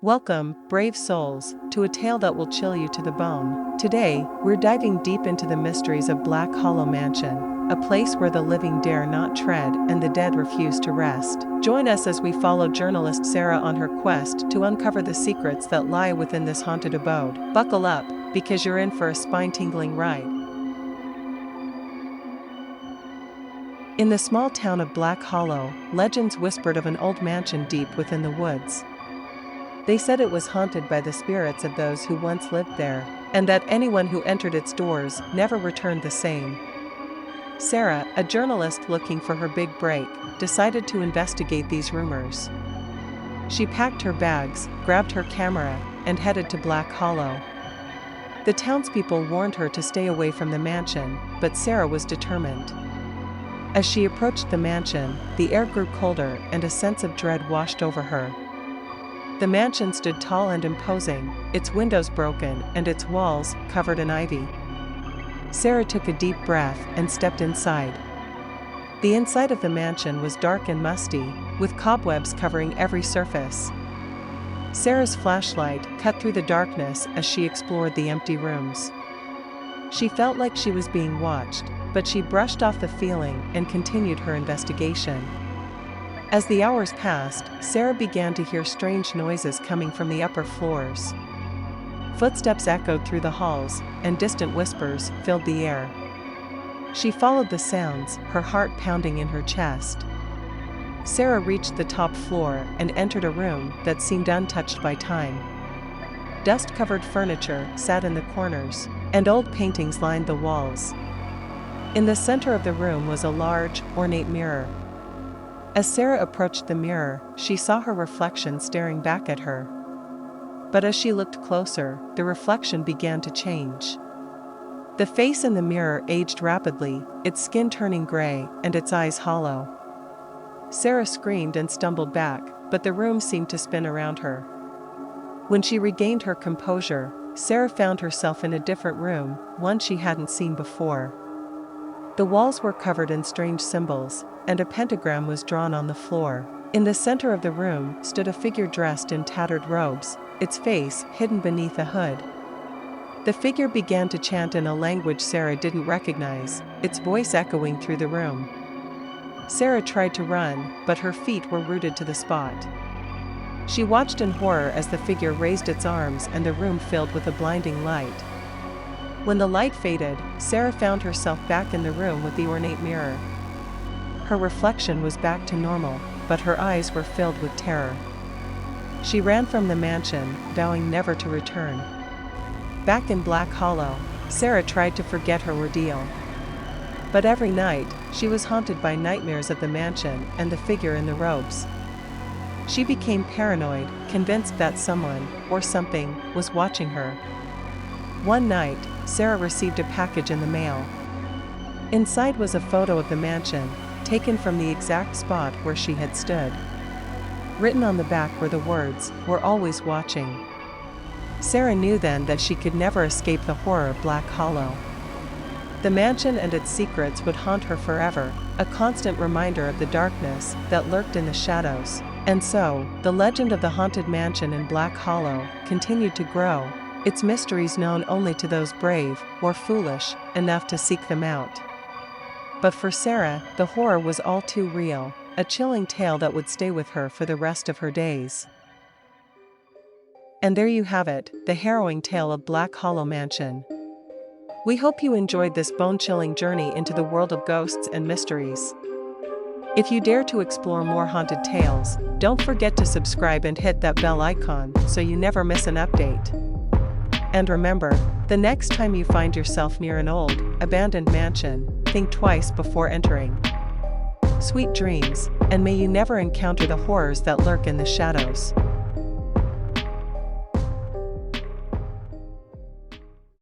Welcome, brave souls, to a tale that will chill you to the bone. Today, we're diving deep into the mysteries of Black Hollow Mansion, a place where the living dare not tread and the dead refuse to rest. Join us as we follow journalist Sarah on her quest to uncover the secrets that lie within this haunted abode. Buckle up, because you're in for a spine-tingling ride. In the small town of Black Hollow, legends whispered of an old mansion deep within the woods. They said it was haunted by the spirits of those who once lived there, and that anyone who entered its doors never returned the same. Sarah, a journalist looking for her big break, decided to investigate these rumors. She packed her bags, grabbed her camera, and headed to Black Hollow. The townspeople warned her to stay away from the mansion, but Sarah was determined. As she approached the mansion, the air grew colder and a sense of dread washed over her. The mansion stood tall and imposing, its windows broken and its walls covered in ivy. Sarah took a deep breath and stepped inside. The inside of the mansion was dark and musty, with cobwebs covering every surface. Sarah's flashlight cut through the darkness as she explored the empty rooms. She felt like she was being watched, but she brushed off the feeling and continued her investigation. As the hours passed, Sarah began to hear strange noises coming from the upper floors. Footsteps echoed through the halls, and distant whispers filled the air. She followed the sounds, her heart pounding in her chest. Sarah reached the top floor and entered a room that seemed untouched by time. Dust-covered furniture sat in the corners, and old paintings lined the walls. In the center of the room was a large, ornate mirror. As Sarah approached the mirror, she saw her reflection staring back at her. But as she looked closer, the reflection began to change. The face in the mirror aged rapidly, its skin turning gray and its eyes hollow. Sarah screamed and stumbled back, but the room seemed to spin around her. When she regained her composure, Sarah found herself in a different room, one she hadn't seen before. The walls were covered in strange symbols, and a pentagram was drawn on the floor. In the center of the room stood a figure dressed in tattered robes, its face hidden beneath a hood. The figure began to chant in a language Sarah didn't recognize, its voice echoing through the room. Sarah tried to run, but her feet were rooted to the spot. She watched in horror as the figure raised its arms and the room filled with a blinding light. When the light faded, Sarah found herself back in the room with the ornate mirror. Her reflection was back to normal, but her eyes were filled with terror. She ran from the mansion, vowing never to return. Back in Black Hollow, Sarah tried to forget her ordeal. But every night, she was haunted by nightmares of the mansion and the figure in the robes. She became paranoid, convinced that someone, or something, was watching her. One night, Sarah received a package in the mail. Inside was a photo of the mansion, taken from the exact spot where she had stood. Written on the back were the words, "We're always watching." Sarah knew then that she could never escape the horror of Black Hollow. The mansion and its secrets would haunt her forever, a constant reminder of the darkness that lurked in the shadows. And so, the legend of the haunted mansion in Black Hollow continued to grow, its mysteries known only to those brave, or foolish, enough to seek them out. But for Sarah, the horror was all too real, a chilling tale that would stay with her for the rest of her days. And there you have it, the harrowing tale of Black Hollow Mansion. We hope you enjoyed this bone-chilling journey into the world of ghosts and mysteries. If you dare to explore more haunted tales, don't forget to subscribe and hit that bell icon so you never miss an update. And remember, the next time you find yourself near an old, abandoned mansion, think twice before entering. Sweet dreams, and may you never encounter the horrors that lurk in the shadows.